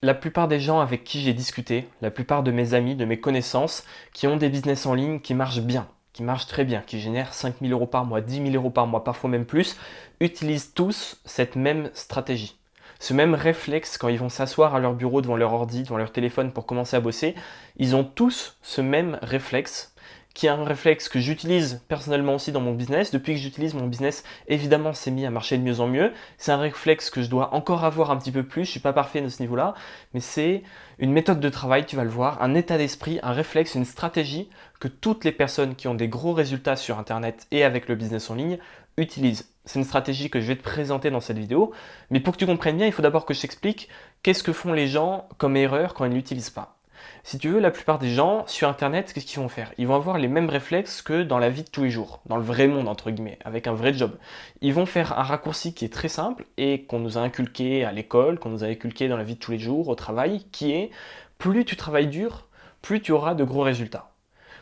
La plupart des gens avec qui j'ai discuté, la plupart de mes amis, de mes connaissances, qui ont des business en ligne qui marchent bien, qui marchent très bien, qui génèrent 5 000 euros par mois, 10 000 euros par mois, parfois même plus, utilisent tous cette même stratégie. Ce même réflexe quand ils vont s'asseoir à leur bureau devant leur ordi, devant leur téléphone pour commencer à bosser, ils ont tous ce même réflexe qui est un réflexe que j'utilise personnellement aussi dans mon business. Depuis que j'utilise mon business, évidemment, c'est mis à marcher de mieux en mieux. C'est un réflexe que je dois encore avoir un petit peu plus. Je suis pas parfait de ce niveau-là, mais c'est une méthode de travail, tu vas le voir, un état d'esprit, un réflexe, une stratégie que toutes les personnes qui ont des gros résultats sur Internet et avec le business en ligne utilisent. C'est une stratégie que je vais te présenter dans cette vidéo, mais pour que tu comprennes bien, il faut d'abord que je t'explique qu'est-ce que font les gens comme erreur quand ils ne l'utilisent pas. Si tu veux, la plupart des gens sur Internet, qu'est-ce qu'ils vont faire? Ils vont avoir les mêmes réflexes que dans la vie de tous les jours, dans le vrai monde, entre guillemets, avec un vrai job. Ils vont faire un raccourci qui est très simple et qu'on nous a inculqué à l'école, qu'on nous a inculqué dans la vie de tous les jours, au travail, qui est plus tu travailles dur, plus tu auras de gros résultats.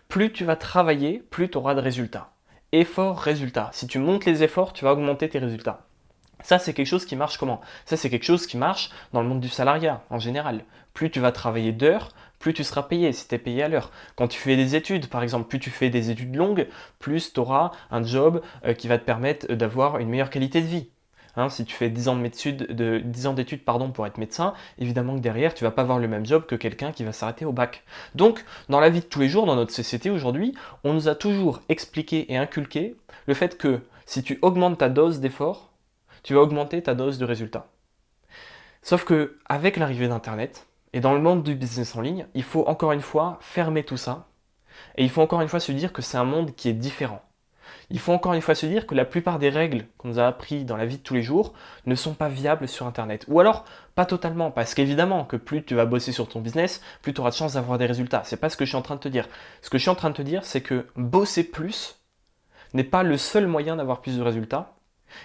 Plus tu vas travailler, plus tu auras de résultats. Effort, résultat. Si tu montes les efforts, tu vas augmenter tes résultats. Ça, c'est quelque chose qui marche comment? Ça, c'est quelque chose qui marche dans le monde du salariat en général. Plus tu vas travailler d'heures, plus tu seras payé si tu es payé à l'heure. Quand tu fais des études, par exemple, plus tu fais des études longues, plus tu auras un job qui va te permettre d'avoir une meilleure qualité de vie. Hein, si tu fais 10 ans d'études pour être médecin, évidemment que derrière, tu vas pas avoir le même job que quelqu'un qui va s'arrêter au bac. Donc, dans la vie de tous les jours, dans notre société aujourd'hui, on nous a toujours expliqué et inculqué le fait que si tu augmentes ta dose d'effort, tu vas augmenter ta dose de résultats. Sauf que avec l'arrivée d'Internet et dans le monde du business en ligne, il faut encore une fois fermer tout ça et il faut encore une fois se dire que c'est un monde qui est différent. Il faut encore une fois se dire que la plupart des règles qu'on nous a apprises dans la vie de tous les jours ne sont pas viables sur Internet. Ou alors, pas totalement, parce qu'évidemment que plus tu vas bosser sur ton business, plus tu auras de chances d'avoir des résultats. C'est pas ce que je suis en train de te dire. Ce que je suis en train de te dire, c'est que bosser plus n'est pas le seul moyen d'avoir plus de résultats.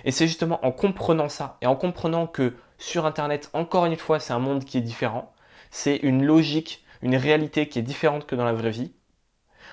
Et c'est justement en comprenant ça et en comprenant que sur Internet, encore une fois, c'est un monde qui est différent, c'est une logique, une réalité qui est différente que dans la vraie vie.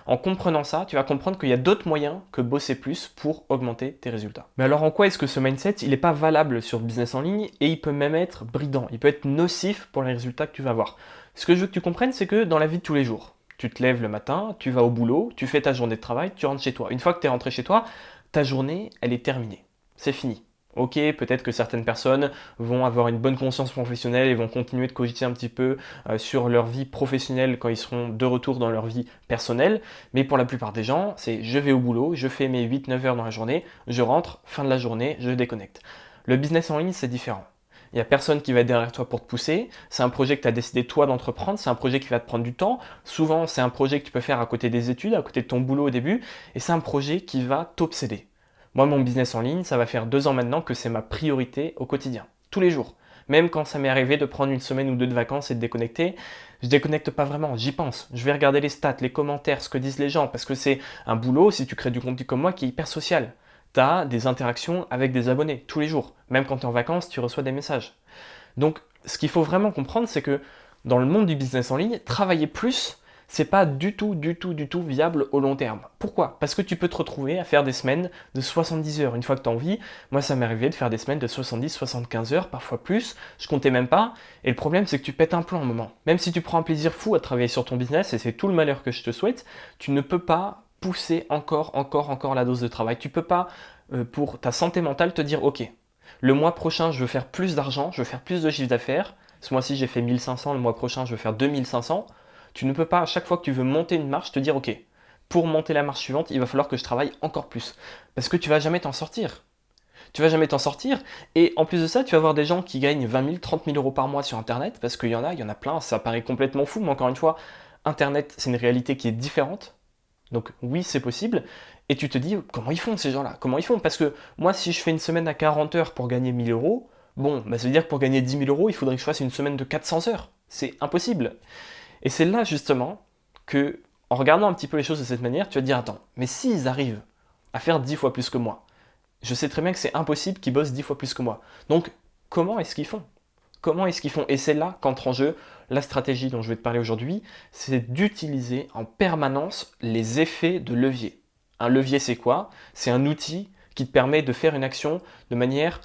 En comprenant ça, tu vas comprendre qu'il y a d'autres moyens que bosser plus pour augmenter tes résultats. Mais alors en quoi est-ce que ce mindset, il n'est pas valable sur le business en ligne et il peut même être bridant, il peut être nocif pour les résultats que tu vas avoir. Ce que je veux que tu comprennes, c'est que dans la vie de tous les jours, tu te lèves le matin, tu vas au boulot, tu fais ta journée de travail, tu rentres chez toi. Une fois que tu es rentré chez toi, ta journée, elle est terminée. C'est fini. Ok, peut-être que certaines personnes vont avoir une bonne conscience professionnelle et vont continuer de cogiter un petit peu sur leur vie professionnelle quand ils seront de retour dans leur vie personnelle. Mais pour la plupart des gens, c'est je vais au boulot, je fais mes 8-9 heures dans la journée, je rentre, fin de la journée, je déconnecte. Le business en ligne, c'est différent. Il n'y a personne qui va être derrière toi pour te pousser. C'est un projet que tu as décidé toi d'entreprendre. C'est un projet qui va te prendre du temps. Souvent, c'est un projet que tu peux faire à côté des études, à côté de ton boulot au début. Et c'est un projet qui va t'obséder. Moi, mon business en ligne, ça va faire 2 ans maintenant que c'est ma priorité au quotidien, tous les jours. Même quand ça m'est arrivé de prendre une semaine ou deux de vacances et de déconnecter, je déconnecte pas vraiment, j'y pense. Je vais regarder les stats, les commentaires, ce que disent les gens, parce que c'est un boulot, si tu crées du contenu comme moi, qui est hyper social. Tu as des interactions avec des abonnés tous les jours. Même quand tu es en vacances, tu reçois des messages. Donc, ce qu'il faut vraiment comprendre, c'est que dans le monde du business en ligne, travailler plus, c'est pas du tout viable au long terme. Pourquoi? Parce que tu peux te retrouver à faire des semaines de 70 heures une fois que tu as envie. Moi, ça m'est arrivé de faire des semaines de 70-75 heures, parfois plus. Je comptais même pas. Et le problème, c'est que tu pètes un plomb à un moment. Même si tu prends un plaisir fou à travailler sur ton business, et c'est tout le malheur que je te souhaite, tu ne peux pas pousser encore la dose de travail. Tu peux pas, pour ta santé mentale, te dire, ok, le mois prochain, je veux faire plus d'argent, je veux faire plus de chiffre d'affaires. Ce mois-ci, j'ai fait 1500, le mois prochain, je veux faire 2500. Tu ne peux pas, à chaque fois que tu veux monter une marche, te dire, ok, pour monter la marche suivante, il va falloir que je travaille encore plus. Parce que tu vas jamais t'en sortir. Tu vas jamais t'en sortir. Et en plus de ça, tu vas voir des gens qui gagnent 20 000, 30 000 euros par mois sur Internet, parce qu'il y en a plein, ça paraît complètement fou, mais encore une fois, Internet, c'est une réalité qui est différente. Donc oui, c'est possible. Et tu te dis, comment ils font ces gens-là? Comment ils font? Parce que moi, si je fais une semaine à 40 heures pour gagner 1000 euros, bon, bah, ça veut dire que pour gagner 10 000 euros, il faudrait que je fasse une semaine de 400 heures. C'est impossible. Et c'est là justement que, en regardant un petit peu les choses de cette manière, tu vas te dire, attends, mais s'ils arrivent à faire 10 fois plus que moi, je sais très bien que c'est impossible qu'ils bossent 10 fois plus que moi. Donc, comment est-ce qu'ils font? Comment est-ce qu'ils font? Et c'est là qu'entre en jeu la stratégie dont je vais te parler aujourd'hui, c'est d'utiliser en permanence les effets de levier. Un levier, c'est quoi? C'est un outil qui te permet de faire une action de manière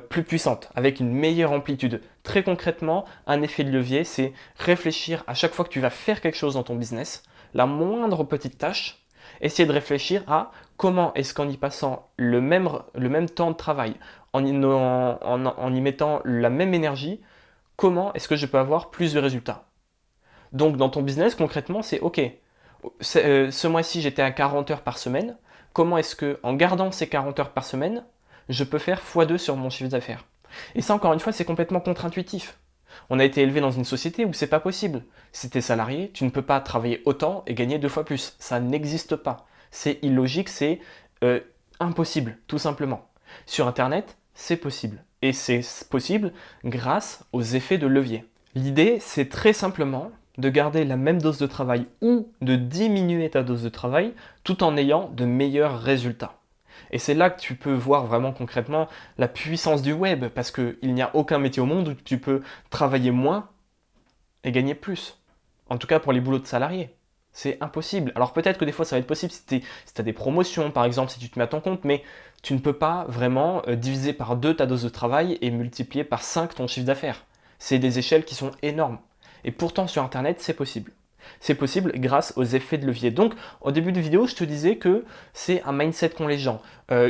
plus puissante, avec une meilleure amplitude. Très concrètement, un effet de levier, c'est réfléchir à chaque fois que tu vas faire quelque chose dans ton business, la moindre petite tâche, essayer de réfléchir à comment est-ce qu'en y passant le même temps de travail, en y mettant la même énergie, comment est-ce que je peux avoir plus de résultats. Donc dans ton business, concrètement, c'est OK, ce mois-ci j'étais à 40 heures par semaine, comment est-ce que en gardant ces 40 heures par semaine, je peux faire x2 sur mon chiffre d'affaires. Et ça, encore une fois, c'est complètement contre-intuitif. On a été élevé dans une société où c'est pas possible. Si tu es salarié, tu ne peux pas travailler autant et gagner 2 fois plus. Ça n'existe pas. C'est illogique, c'est impossible, tout simplement. Sur Internet, c'est possible. Et c'est possible grâce aux effets de levier. L'idée, c'est très simplement de garder la même dose de travail ou de diminuer ta dose de travail tout en ayant de meilleurs résultats. Et c'est là que tu peux voir vraiment concrètement la puissance du web, parce qu'il n'y a aucun métier au monde où tu peux travailler moins et gagner plus. En tout cas pour les boulots de salariés. C'est impossible. Alors peut-être que des fois ça va être possible si tu as des promotions, par exemple, si tu te mets à ton compte, mais tu ne peux pas vraiment diviser par 2 ta dose de travail et multiplier par 5 ton chiffre d'affaires. C'est des échelles qui sont énormes. Et pourtant sur Internet, c'est possible. C'est possible grâce aux effets de levier. Donc, au début de vidéo, je te disais que c'est un mindset qu'ont les gens,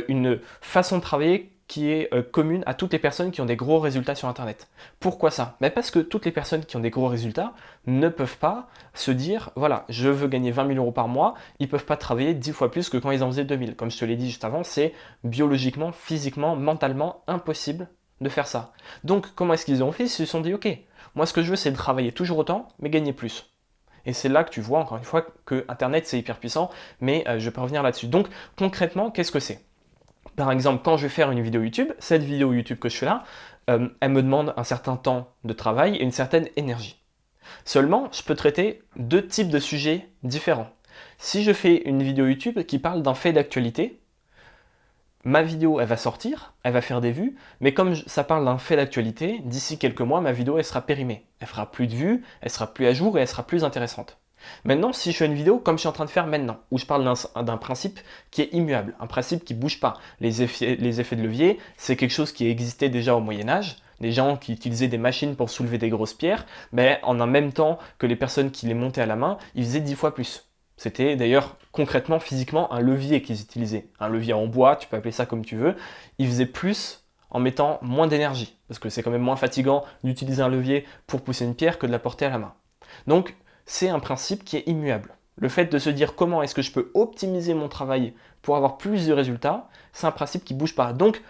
une façon de travailler qui est commune à toutes les personnes qui ont des gros résultats sur Internet. Pourquoi ça? Parce que toutes les personnes qui ont des gros résultats ne peuvent pas se dire, voilà, je veux gagner 20 000 euros par mois, ils ne peuvent pas travailler 10 fois plus que quand ils en faisaient 2 000. Comme je te l'ai dit juste avant, c'est biologiquement, physiquement, mentalement impossible de faire ça. Donc, comment est-ce qu'ils ont fait? Ils se sont dit, ok, moi ce que je veux, c'est de travailler toujours autant, mais gagner plus. Et c'est là que tu vois encore une fois que Internet c'est hyper puissant, mais je peux revenir là-dessus. Donc concrètement, qu'est-ce que c'est? Par exemple, quand je vais faire une vidéo YouTube, cette vidéo YouTube que je fais là, elle me demande un certain temps de travail et une certaine énergie. Seulement, je peux traiter 2 types de sujets différents. Si je fais une vidéo YouTube qui parle d'un fait d'actualité, ma vidéo, elle va sortir, elle va faire des vues, mais comme ça parle d'un fait d'actualité, d'ici quelques mois, ma vidéo, elle sera périmée. Elle fera plus de vues, elle sera plus à jour et elle sera plus intéressante. Maintenant, si je fais une vidéo comme je suis en train de faire maintenant, où je parle d'un principe qui est immuable, un principe qui ne bouge pas, les effets de levier, c'est quelque chose qui existait déjà au Moyen-Âge, des gens qui utilisaient des machines pour soulever des grosses pierres, mais en un même temps que les personnes qui les montaient à la main, ils faisaient 10 fois plus. C'était d'ailleurs concrètement, physiquement, un levier qu'ils utilisaient. Un levier en bois, tu peux appeler ça comme tu veux. Ils faisaient plus en mettant moins d'énergie. Parce que c'est quand même moins fatigant d'utiliser un levier pour pousser une pierre que de la porter à la main. Donc, c'est un principe qui est immuable. Le fait de se dire comment est-ce que je peux optimiser mon travail pour avoir plus de résultats, c'est un principe qui ne bouge pas. Donc,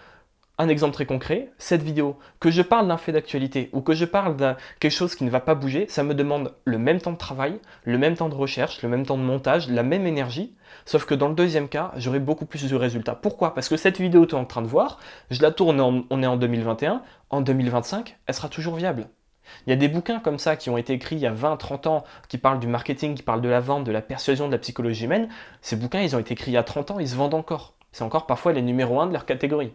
un exemple très concret, cette vidéo, que je parle d'un fait d'actualité ou que je parle de quelque chose qui ne va pas bouger, ça me demande le même temps de travail, le même temps de recherche, le même temps de montage, la même énergie, sauf que dans le deuxième cas, j'aurai beaucoup plus de résultats. Pourquoi? Parce que cette vidéo que tu es en train de voir, je la tourne, on est en 2021, en 2025, elle sera toujours viable. Il y a des bouquins comme ça qui ont été écrits il y a 20-30 ans, qui parlent du marketing, qui parlent de la vente, de la persuasion, de la psychologie humaine. Ces bouquins, ils ont été écrits il y a 30 ans, ils se vendent encore. C'est encore parfois les numéros 1 de leur catégorie.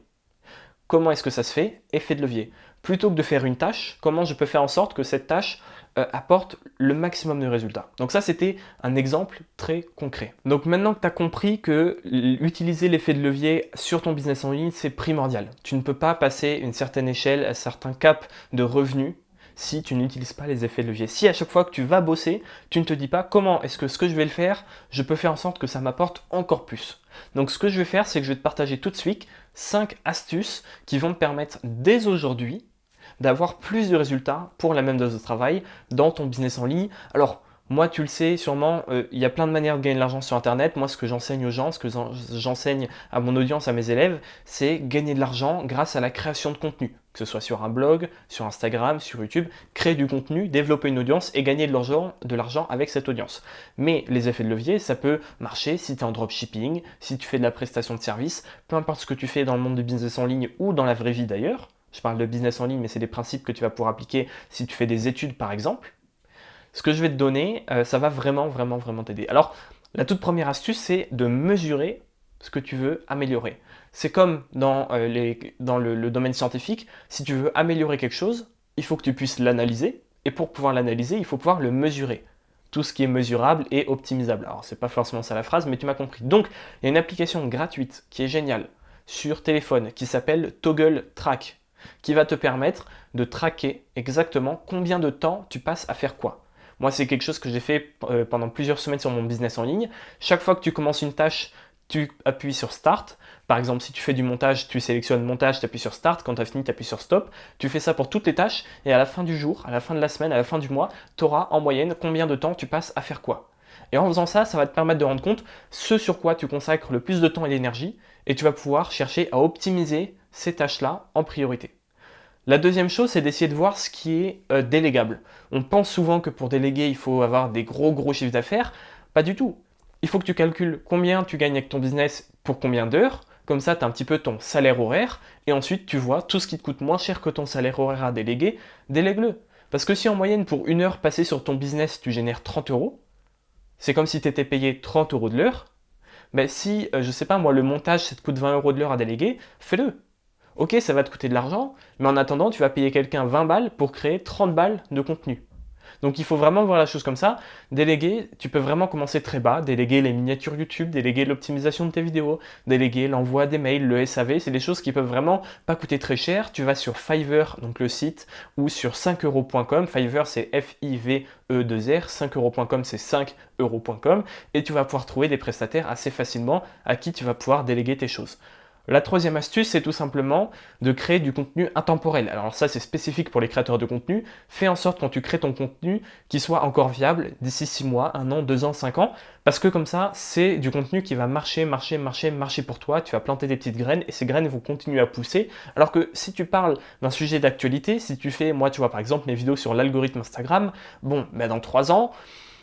Comment est-ce que ça se fait? Effet de levier. Plutôt que de faire une tâche, comment je peux faire en sorte que cette tâche apporte le maximum de résultats? Donc ça, c'était un exemple très concret. Donc maintenant que tu as compris que utiliser l'effet de levier sur ton business en ligne, c'est primordial. Tu ne peux pas passer une certaine échelle, un certain cap de revenus si tu n'utilises pas les effets de levier. Si à chaque fois que tu vas bosser, tu ne te dis pas comment est-ce que ce que je vais le faire, je peux faire en sorte que ça m'apporte encore plus. Donc ce que je vais faire, c'est que je vais te partager tout de suite 5 astuces qui vont te permettre dès aujourd'hui d'avoir plus de résultats pour la même dose de travail dans ton business en ligne. Alors, moi, tu le sais, sûrement, il y a plein de manières de gagner de l'argent sur Internet. Moi, ce que j'enseigne aux gens, ce que j'enseigne à mon audience, à mes élèves, c'est gagner de l'argent grâce à la création de contenu. Que ce soit sur un blog, sur Instagram, sur YouTube, créer du contenu, développer une audience et gagner de l'argent avec cette audience. Mais les effets de levier, ça peut marcher si tu es en dropshipping, si tu fais de la prestation de service, peu importe ce que tu fais dans le monde du business en ligne ou dans la vraie vie d'ailleurs. Je parle de business en ligne, mais c'est des principes que tu vas pouvoir appliquer si tu fais des études par exemple. Ce que je vais te donner, ça va vraiment t'aider. Alors, la toute première astuce, c'est de mesurer ce que tu veux améliorer. C'est comme dans le domaine scientifique, si tu veux améliorer quelque chose, il faut que tu puisses l'analyser, et pour pouvoir l'analyser, il faut pouvoir le mesurer. Tout ce qui est mesurable est optimisable. Alors, c'est pas forcément ça la phrase, mais tu m'as compris. Donc, il y a une application gratuite qui est géniale. sur téléphone qui s'appelle Toggle Track, qui va te permettre de traquer exactement combien de temps tu passes à faire quoi. Moi, c'est quelque chose que j'ai fait pendant plusieurs semaines sur mon business en ligne. Chaque fois que tu commences une tâche, tu appuies sur Start. Par exemple, si tu fais du montage, tu sélectionnes montage, tu appuies sur Start. Quand tu as fini, tu appuies sur Stop. Tu fais ça pour toutes les tâches et à la fin du jour, à la fin de la semaine, à la fin du mois, tu auras en moyenne combien de temps tu passes à faire quoi. Et en faisant ça, ça va te permettre de rendre compte ce sur quoi tu consacres le plus de temps et d'énergie et tu vas pouvoir chercher à optimiser ces tâches-là en priorité. La deuxième chose, c'est d'essayer de voir ce qui est délégable. On pense souvent que pour déléguer, il faut avoir des gros chiffres d'affaires. Pas du tout. Il faut que tu calcules combien tu gagnes avec ton business pour combien d'heures. Comme ça, tu as un petit peu ton salaire horaire. Et ensuite, tu vois tout ce qui te coûte moins cher que ton salaire horaire à déléguer, délègue-le. Parce que si en moyenne, pour une heure passée sur ton business, tu génères 30 euros, c'est comme si tu étais payé 30 euros de l'heure. Mais si, je sais pas moi, le montage, ça te coûte 20 euros de l'heure à déléguer, fais-le. Ok, ça va te coûter de l'argent, mais en attendant, tu vas payer quelqu'un 20 balles pour créer 30 balles de contenu. Donc il faut vraiment voir la chose comme ça. Déléguer, tu peux vraiment commencer très bas, déléguer les miniatures YouTube, déléguer l'optimisation de tes vidéos, déléguer l'envoi des mails, le SAV, c'est des choses qui peuvent vraiment pas coûter très cher. Tu vas sur Fiverr, donc le site, ou sur 5euros.com. Fiverr c'est F-I-V-E-2-R, 5euros.com c'est 5euros.com, et tu vas pouvoir trouver des prestataires assez facilement à qui tu vas pouvoir déléguer tes choses. La troisième astuce, c'est tout simplement de créer du contenu intemporel. Alors ça, c'est spécifique pour les créateurs de contenu. Fais en sorte quand tu crées ton contenu qu'il soit encore viable d'ici 6 mois, 1 an, 2 ans, 5 ans. Parce que comme ça, c'est du contenu qui va marcher pour toi. Tu vas planter des petites graines et ces graines vont continuer à pousser. Alors que si tu parles d'un sujet d'actualité, si tu fais, moi tu vois par exemple mes vidéos sur l'algorithme Instagram, bon, ben dans 3 ans,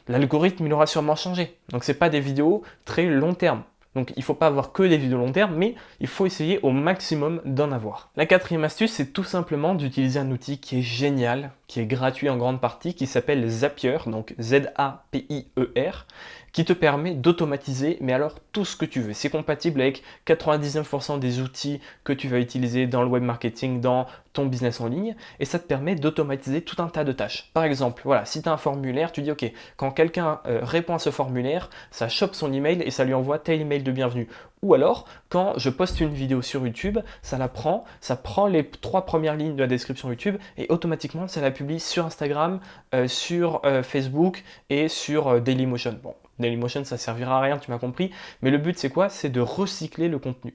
l'algorithme il aura sûrement changé. Donc c'est pas des vidéos très long terme. Donc il ne faut pas avoir que des vidéos long terme, mais il faut essayer au maximum d'en avoir. La quatrième astuce, c'est tout simplement d'utiliser un outil qui est génial, qui est gratuit en grande partie, qui s'appelle Zapier, donc Z-A-P-I-E-R, qui te permet d'automatiser, mais alors tout ce que tu veux. C'est compatible avec 99% des outils que tu vas utiliser dans le web marketing, dans ton business en ligne, et ça te permet d'automatiser tout un tas de tâches. Par exemple, voilà, si tu as un formulaire, tu dis ok, quand quelqu'un répond à ce formulaire, ça chope son email et ça lui envoie tel email de bienvenue. Ou alors, quand je poste une vidéo sur YouTube, ça prend les 3 premières lignes de la description YouTube et automatiquement ça la publie sur Instagram, sur Facebook et sur Dailymotion. Bon, Dailymotion ça servira à rien, tu m'as compris, mais le but c'est quoi? C'est de recycler le contenu.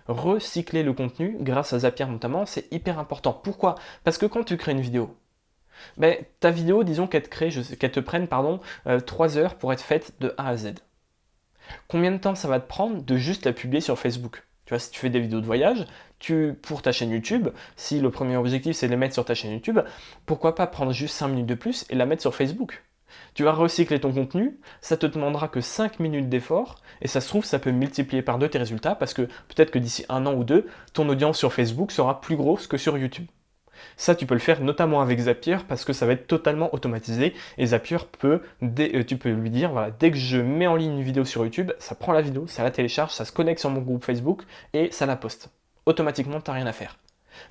Recycler le contenu grâce à Zapier notamment, c'est hyper important. Pourquoi? Parce que quand tu crées une vidéo, ben, ta vidéo, disons qu'elle te prenne 3 heures pour être faite de A à Z. Combien de temps ça va te prendre de juste la publier sur Facebook? Tu vois, si tu fais des vidéos de voyage, pour ta chaîne YouTube, si le premier objectif c'est de les mettre sur ta chaîne YouTube, pourquoi pas prendre juste 5 minutes de plus et la mettre sur Facebook? Tu vas recycler ton contenu, ça te demandera que 5 minutes d'effort, et ça se trouve, ça peut multiplier par 2 tes résultats, parce que peut-être que d'ici 1 an ou 2, ton audience sur Facebook sera plus grosse que sur YouTube. Ça, tu peux le faire notamment avec Zapier parce que ça va être totalement automatisé et Zapier tu peux lui dire, voilà, dès que je mets en ligne une vidéo sur YouTube, ça prend la vidéo, ça la télécharge, ça se connecte sur mon groupe Facebook et ça la poste. Automatiquement, tu n'as rien à faire.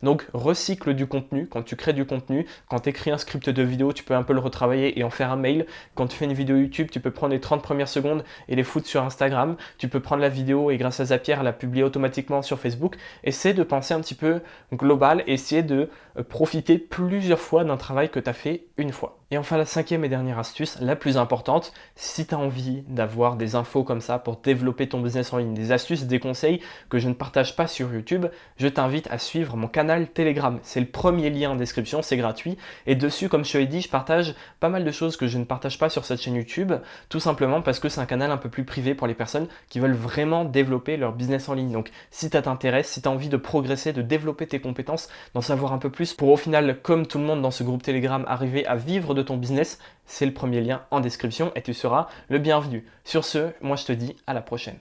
Donc recycle du contenu, quand tu crées du contenu, quand tu écris un script de vidéo, tu peux un peu le retravailler et en faire un mail. Quand tu fais une vidéo YouTube, tu peux prendre les 30 premières secondes et les foutre sur Instagram. Tu peux prendre la vidéo et grâce à Zapier, la publier automatiquement sur Facebook. Essaie de penser un petit peu global et essayer de profiter plusieurs fois d'un travail que tu as fait une fois. Et enfin la 5e et dernière astuce, la plus importante, si tu as envie d'avoir des infos comme ça pour développer ton business en ligne, des astuces, des conseils que je ne partage pas sur YouTube, je t'invite à suivre mon canal Telegram. C'est le premier lien en description, c'est gratuit. Et dessus, comme je te l'ai dit, je partage pas mal de choses que je ne partage pas sur cette chaîne YouTube, tout simplement parce que c'est un canal un peu plus privé pour les personnes qui veulent vraiment développer leur business en ligne. Donc si ça t'intéresse, si tu as envie de progresser, de développer tes compétences, d'en savoir un peu plus pour au final, comme tout le monde dans ce groupe Telegram, arriver à vivre de ton business, c'est le premier lien en description et tu seras le bienvenu. Sur ce, moi je te dis à la prochaine.